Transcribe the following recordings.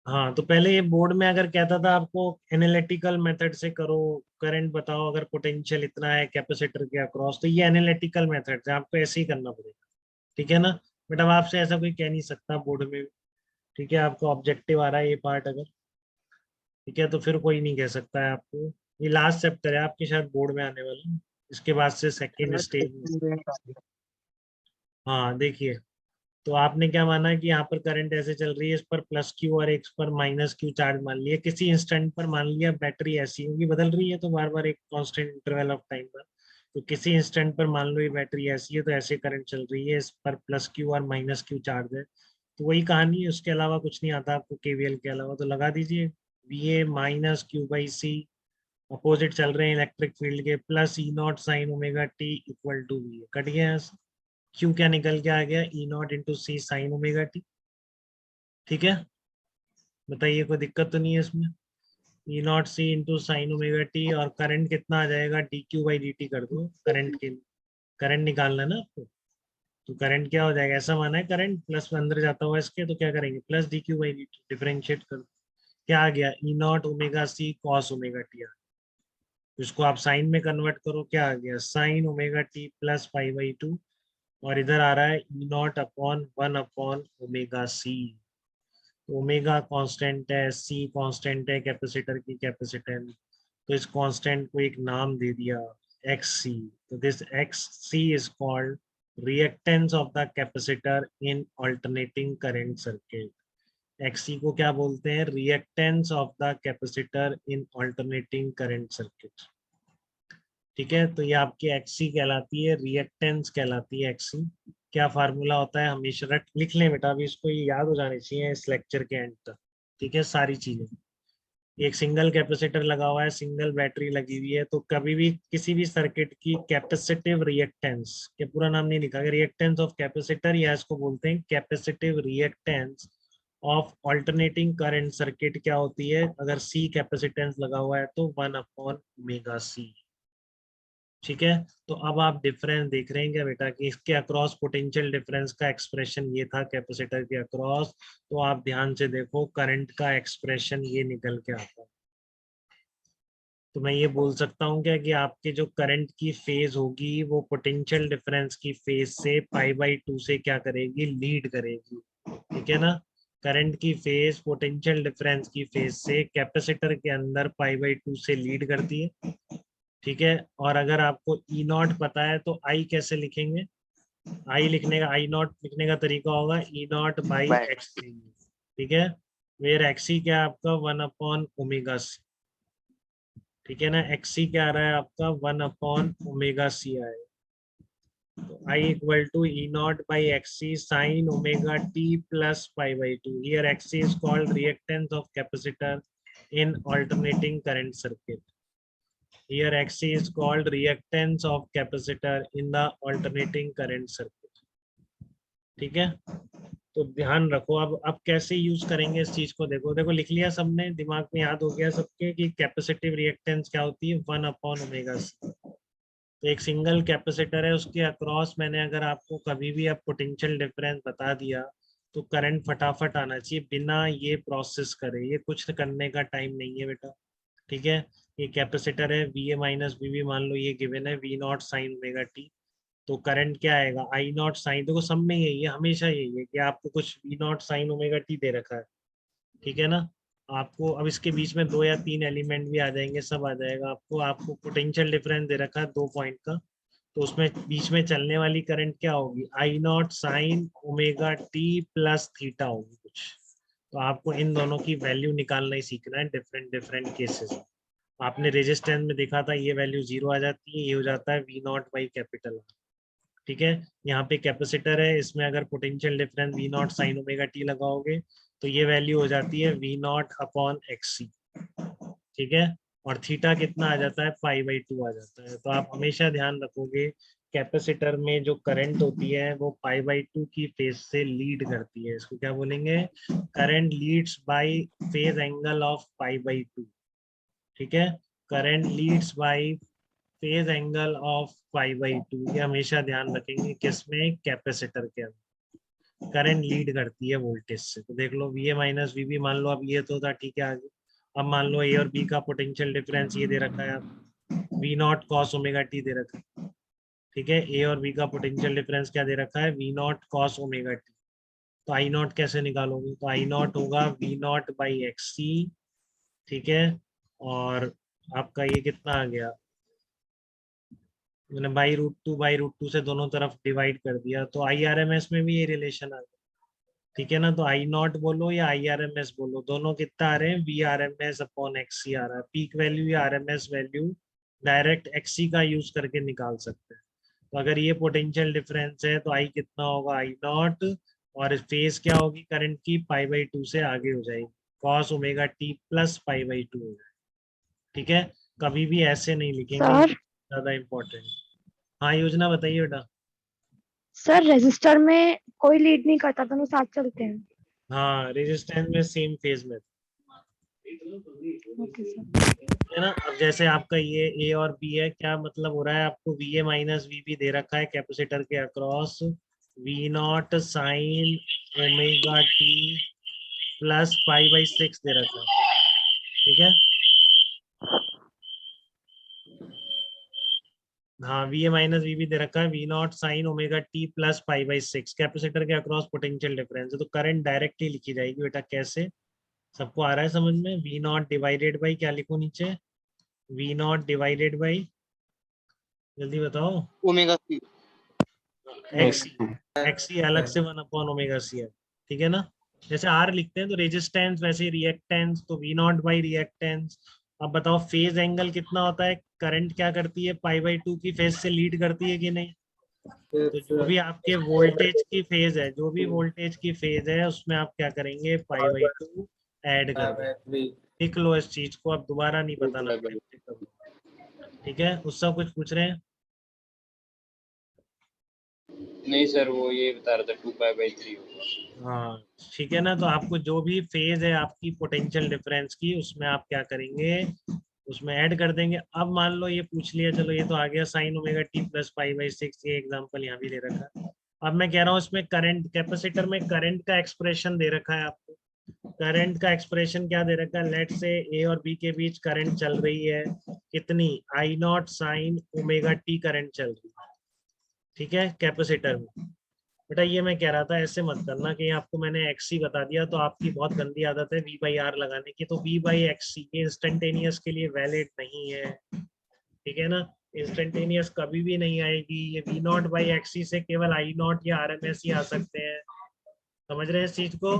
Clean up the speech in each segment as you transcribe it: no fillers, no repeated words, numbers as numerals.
हाँ, तो पहले ये बोर्ड में अगर कहता था आपको एनालिटिकल मेथड से करो, करंट बताओ अगर पोटेंशियल इतना है कैपेसिटर के अक्रॉस, तो ये एनालिटिकल मेथड है, आपको ऐसे ही करना पड़ेगा। ठीक है ना। बट अब आपसे ऐसा कोई कह नहीं सकता बोर्ड में। ठीक है, आपको ऑब्जेक्टिव आ रहा है ये पार्ट अगर। ठीक है, तो फिर कोई नहीं कह सकता है आपको। ये लास्ट चैप्टर है आपके, शायद बोर्ड में आने वाला। इसके बाद से सेकेंड स्टेज। हाँ देखिए, तो आपने क्या माना कि यहाँ पर करंट ऐसे चल रही है, इस पर प्लस क्यू और एक पर माइनस क्यू चार्ज मान लिया, किसी इंस्टेंट पर मान लिया बैटरी ऐसी होगी बदल रही है तो बार बार एक कांस्टेंट इंटरवल ऑफ टाइम पर। तो किसी इंस्टेंट पर मान लो ये बैटरी ऐसी है तो ऐसे करंट चल रही है, इस पर प्लस क्यू और माइनस क्यू चार्ज है। तो वही कहानी है, उसके अलावा कुछ नहीं आता आपको केवीएल के अलावा, तो लगा दीजिए V A minus Q by C. Opposite चल रहे हैं इलेक्ट्रिक फील्ड के, plus E not sine omega T equal to V. Cut गया यहाँ से। क्यू क्या निकल के आ गया, E not into C sine omega T. ठीक है, बताइए कोई दिक्कत तो नहीं है इसमें। E not C into sine omega T, और करंट कितना आ जाएगा, D Q by D T कर दो करंट के। करंट निकालना है ना आपको। तो करंट क्या हो जाएगा, ऐसा माना है करंट प्लस में अंदर जाता हुआ इसके, तो क्या करेंगे plus D Q by D T, differentiate करो। क्या आ गया, E not omega C cos omega T. इसको आप साइन में कन्वर्ट करो, क्या आ गया sine omega T plus pi by two. और इधर आ रहा है E not upon one upon omega C. Omega constant है, सी कांस्टेंट है कैपेसिटर की कैपेसिटेंस। तो इस कांस्टेंट को एक नाम दे दिया एक्स सी। तो this X C is called reactance of the capacitor in alternating current circuit. X C को क्या बोलते हैं, reactance of the capacitor in alternating current circuit. ठीक है, तो ये आपकी एक्सी कहलाती है, रिएक्टेंस कहलाती है एक्सी। क्या फार्मूला होता है, हमेशा रट लिख लें बेटा, अभी इसको ये याद हो जानी चाहिए इस लेक्चर के एंड तक। ठीक है, सारी चीजें। एक सिंगल कैपेसिटर लगा हुआ है, सिंगल बैटरी लगी हुई है, तो कभी भी किसी भी सर्किट की कैपेसिटिव रिएक्टेंस, के पूरा नाम नहीं लिखा, रिएक्टेंस ऑफ कैपेसिटर, या इसको बोलते हैं capacitive reactance of alternating current circuit, क्या होती है अगर सी कैपेसिटेंस लगा हुआ है तो वन अपॉन ओमेगा सी। ठीक है, तो अब आप डिफरेंस देख रहे हैं क्या बेटा, कि इसके अक्रॉस पोटेंशियल डिफरेंस का एक्सप्रेशन ये था कैपेसिटर के अक्रॉस। तो आप ध्यान से देखो करंट का एक्सप्रेशन ये निकल के आता है। तो मैं ये बोल सकता हूँ क्या कि आपके जो करंट की फेज होगी वो पोटेंशियल डिफरेंस की फेज से पाई बाई टू से क्या करेगी, लीड करेगी। ठीक है ना। करंट की फेज पोटेंशियल डिफरेंस की फेज से कैपेसिटर के अंदर पाई बाई टू से लीड करती है। ठीक है, और अगर आपको ई नॉट पता है तो आई कैसे लिखेंगे, आई लिखने का, आई नॉट लिखने का तरीका होगा ई नॉट बाई एक्स। ठीक है, वेयर एक्सी क्या है आपका वन अपॉन ओमेगा सी। ठीक है ना, एक्सी क्या आ रहा है आपका वन अपॉन ओमेगा सी आएगा। तो I equal to E not by X C sine omega T plus pi by two. Here X C is called reactance of capacitor in alternating current circuit. Here Xc is called reactance of capacitor in the alternating current circuit. ठीक है, तो ध्यान रखो। अब कैसे use करेंगे इस चीज को, देखो देखो लिख लिया सबने, दिमाग में याद हो गया सबके कि कैपेसिटिव रिएक्टेंस क्या होती है, वन अपॉन ओमेगा सी। तो एक सिंगल कैपेसिटर है, उसके अक्रॉस मैंने अगर आपको कभी भी अब पोटेंशियल डिफरेंस बता दिया तो करंट फटाफट आना चाहिए बिना ये प्रोसेस करे, ये कुछ करने का टाइम नहीं है बेटा। ठीक है, ये कैपेसिटर है, V A minus V B मान लो ये गिवन है, V not sine omega T. तो करंट क्या आएगा, आई नॉट साइन, देखो सब में यही है, हमेशा यही है कि आपको कुछ V not sine omega T दे रखा है। ठीक है ना। आपको अब इसके बीच में दो या तीन एलिमेंट भी आ जाएंगे, सब आ जाएगा आपको। आपको पोटेंशियल डिफरेंस दे रखा है दो पॉइंट का, तो उसमें बीच में चलने वाली करंट क्या होगी, I not sine omega T plus theta होगी कुछ। तो आपको इन दोनों की वैल्यू निकालना ही सीखना है डिफरेंट डिफरेंट केसेस। आपने रेजिस्टेंस में देखा था ये वैल्यू जीरो आ जाती है, ये हो जाता है वी नॉट बाई कैपिटल। ठीक है, यहाँ पे कैपेसिटर है, इसमें अगर potential difference V not sine omega T लगाओगे तो ये वैल्यू हो जाती है V naught upon X C. ठीक है, और थीटा कितना आ जाता है, पाई बाई टू आ जाता है। तो आप हमेशा ध्यान रखोगे कैपेसिटर में जो करंट होती है वो पाई बाई टू की फेज से लीड करती है, इसको क्या बोलेंगे, current Leeds by phase angle of pi by to. ठीक है, current Leeds by phase angle of pi by to, ये हमेशा ध्यान रखेंगे किसमें, कैपेसिटर के अंदर। करंट लीड करती है वोल्टेज से। तो देख लो V A minus V B, मान लो अब ये तो था, ठीक है आगे। अब मान लो ए और बी का पोटेंशियल डिफरेंस ये दे रखा है, V not cos omega T दे रखा है, ठीक है। ए और बी का पोटेंशियल डिफरेंस क्या दे रखा है, V not cos omega T. तो आई नॉट कैसे निकालोगे, तो आई नॉट होगा V naught by X C, ठीक है। और आपका ये कितना आ गया, मैंने बाई रूट टू से दोनों तरफ डिवाइड कर दिया, तो आई आर एम एस में भी ये रिलेशन आ गया, ठीक है ना। तो आई नॉट बोलो या आई आर एम एस बोलो, दोनों कितना आ रहे हैं, V R M S upon X C आ रहा है। पीक वैल्यू या R M S value direct X C का यूज करके निकाल सकते हैं। तो अगर ये पोटेंशियल डिफरेंस है तो आई कितना होगा, आई नॉट, और फेज क्या होगी करंट की, पाई बाई टू से आगे हो जाएगी, cos omega T plus pi by to हो जाएगी, ठीक है। कभी भी ऐसे नहीं लिखेंगे, सर ज्यादा इम्पोर्टेंट। हाँ योजना बताइए बेटा। सर रेजिस्टर में कोई लीड नहीं करता, दोनों साथ चलते हैं। हाँ रेजिस्टेंस में सेम फेज में, ओके सर। है ना। अब जैसे आपका ये ए और बी है, क्या मतलब हो रहा है, आपको V A minus V B दे रखा है कैपेसिटर के across, V not sine omega T plus pi by six दे रखा है, ठीक है। हाँ V A minus V B दे रखा है, V not sine omega T plus pi by six, capacitor के अक्रॉस पोटेंशियल डिफरेंस है। तो करंट डायरेक्टली लिखी जाएगी बेटा, कैसे, सबको आ रहा है समझ में। वी नॉट डिवाइडेड बाई, क्या लिखो नीचे, वी नॉट डिवाइडेड बाई, जल्दी बताओ, ओमेगा सी। एक्स, एक्स सी अलग से वन अपॉन ओमेगा सी है, ठीक है ना। जैसे आर लिखते हैं तो रेजिस्टेंस, वैसे रिएक्टेंस, तो वी नॉट बाई रिएक्टेंस। अब बताओ फेज एंगल कितना होता है, करंट क्या करती है, पाई बाई टू की फेज से लीड करती है कि नहीं। तो जो भी आपके वोल्टेज की फेज है, जो भी वोल्टेज की फेज है उसमें आप क्या करेंगे, पाई बाई टू ऐड कर देंगे। लिख लो इस चीज को, अब दोबारा नहीं बताना, ठीक है। उससे कुछ पूछ रहे हैं। नहीं सर, वो ये बता रहा था 2 पाई बाई 3 होगा। हाँ ठीक है ना। तो आपको जो भी फेज है आपकी पोटेंशियल डिफरेंस की, उसमें आप क्या करेंगे, उसमें ऐड कर देंगे। अब मान लो ये पूछ लिया, चलो ये तो आ गया sine omega T plus pi by six, ये एग्जांपल यहाँ भी दे रखा है। अब मैं कह रहा हूँ इसमें करंट, कैपेसिटर में करंट का एक्सप्रेशन दे रखा है आपको। करंट का एक्सप्रेशन क्या दे रखा है, लेट से ए और बी के बीच करंट चल रही है, कितनी, I not sine omega T current चल रही है, ठीक है, कैपेसिटर में। बेटा ये मैं कह रहा था, ऐसे मत करना कि आपको मैंने एक्स सी बता दिया तो आपकी बहुत गंदी आदत है वी बाई आर लगाने की। तो वी बाई एक्स सी ये इंस्टेंटेनियस के लिए वैलिड नहीं है, ठीक है ना। इंस्टेंटेनियस कभी भी नहीं आएगी, ये वी नॉट बाई एक्स सी से केवल आई नॉट या आर एम एस ही आ सकते हैं, समझ रहे हैं इस चीज को।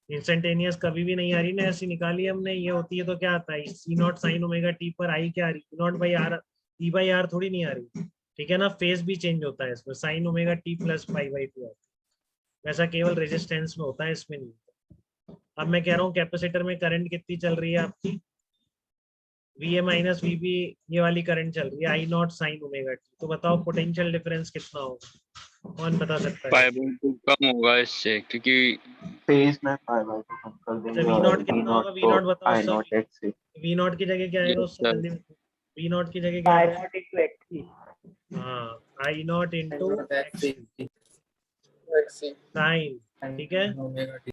इंस्टेंटेनियस कभी भी नहीं आ रही ना, ऐसी निकाली हमने, ये होती है तो क्या आता है, C naught sine omega T पर आई क्या आ रही, naught by R, E by R थोड़ी नहीं आ रही, ठीक है ना। फेज भी चेंज होता है इसमें, sign omega T plus pi by to, वैसा केवल रेजिस्टेंस में होता है, इसमें नहीं। अब मैं कह रहा हूँ कैपेसिटर में करंट कितनी चल रही है आपकी, V A minus V B, ये वाली करंट चल रही है, I not sine omega T. तो बताओ पोटेंशियल डिफरेंस कितना होगा, कौन बता सकता है। पाई बाई 2 कम होगा इससे, क्योंकि फेज में पाई बाई टू कम कर अच्छा देंगे वी और नॉट वी कितना नॉट होगा, वी को नॉट बताओ आई सब। नॉट एक्स से। वी नॉट की जगह क्या आएगा ये उससे सर जल्दी, वी नॉट की जगह क्या आई आएगा, नॉट इनटू एक्स हाँ I not into X C sine, ठीक है। Omega T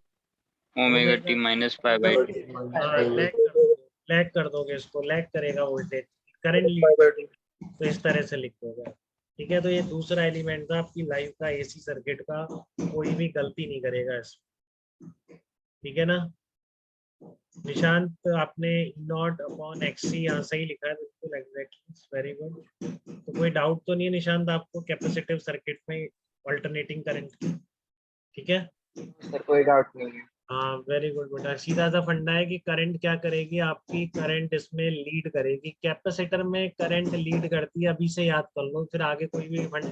omega minus pi by 2। हाँ लैग कर दोगे इसको, लैग करेगा वोल्टेज, करंट लीड करेगा, तो इस तरह से लिख दोगे, ठीक है। तो ये दूसरा एलिमेंट था आपकी लाइव का एसी सर्किट का, कोई भी गलती नहीं करेगा इसमें, ठीक है ना। निशांत आपने नॉट अपॉन एक्स सी यहाँ सही लिखा है, बिल्कुल एग्जैक्टली, वेरी गुड। तो कोई डाउट तो नहीं है निशांत आपको कैपेसिटिव सर्किट में अल्टरनेटिंग करंट की, ठीक है। सर कोई डाउट नहीं है। हाँ वेरी गुड बेटा, सीधा सा फंडा है कि करंट क्या करेगी आपकी, करंट इसमें लीड करेगी, कैपेसिटर में करंट लीड करती है, अभी से याद कर लो, फिर आगे कोई भी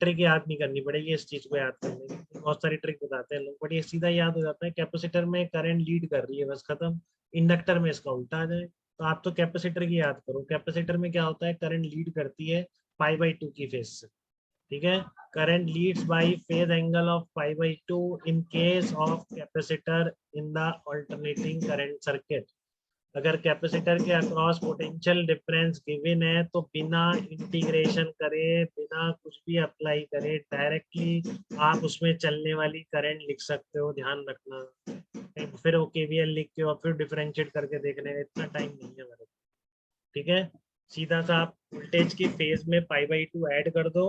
ट्रिक याद नहीं करनी पड़ेगी इस चीज को याद करने की, बहुत सारी ट्रिक बताते हैं लोग, बट ये सीधा याद हो जाता है, कैपेसिटर में करंट लीड कर रही है, बस खत्म। इंडक्टर में इसका उल्टा आ जाए, तो आप तो कैपेसिटर की याद करो, कैपेसिटर में क्या होता है, करंट लीड करती है पाई बाई टू की फेज से, ठीक है। current leads by phase angle of pi by 2 in case of capacitor in the alternating current circuit। अगर कैपेसिटर के अक्रॉस पोटेंशियल डिफरेंस गिवन है तो बिना इंटीग्रेशन करे, बिना कुछ भी अप्लाई करे, डायरेक्टली आप उसमें चलने वाली करंट लिख सकते हो, ध्यान रखना। फिर वो केवीएल लिख के और फिर डिफरेंशिएट करके देखने का इतना टाइम नहीं है मेरे को, ठीक है। सीधा सा आप वोल्टेज की फेज में π/2 ऐड कर दो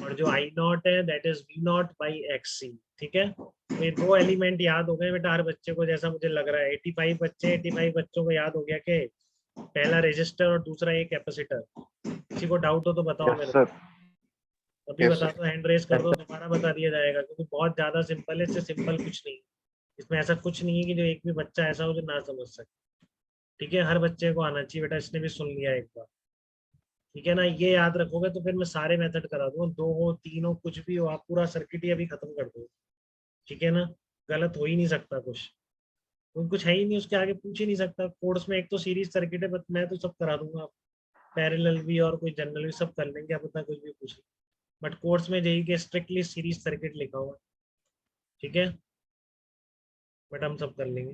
और जो I नॉट है दैट इज V0/XC, ठीक है। तो ये दो एलिमेंट याद हो गए बेटा हर बच्चे को, जैसा मुझे लग रहा है 85 बच्चों को याद हो गया कि पहला रेजिस्टर और दूसरा ये कैपेसिटर। किसी को डाउट हो तो बताओ मेरे को, अभी Yes, बता sir. दो, हैंड रेज कर दो, दोबारा बता दिया जाएगा, क्योंकि बहुत ज्यादा सिंपल है, इससे सिंपल कुछ नहीं, इसमें ऐसा कुछ नहीं है कि जो एक भी बच्चा ऐसा हो जो ना समझ सके, ठीक है। हर बच्चे को आना चाहिए बेटा, इसने भी सुन लिया एक बार, ठीक है ना। ये याद रखोगे तो फिर मैं सारे मेथड करा दूंगा, 2 हो 3 हो कुछ भी हो, आप पूरा सर्किट ही अभी खत्म कर दो, ठीक है ना। गलत हो ही नहीं सकता कुछ, तो कुछ है ही नहीं, उसके आगे पूछ ही नहीं सकता। कोर्स में एक तो सीरीज सर्किट है, बट मैं तो सब करा दूंगा, आप पैरेलल भी और कोई जनरल भी सब कर लेंगे, आप पता कुछ भी पूछ, बट कोर्स में यही कि स्ट्रिक्टली सीरीज सर्किट लिखा हुआ, ठीक है, बट हम सब कर लेंगे।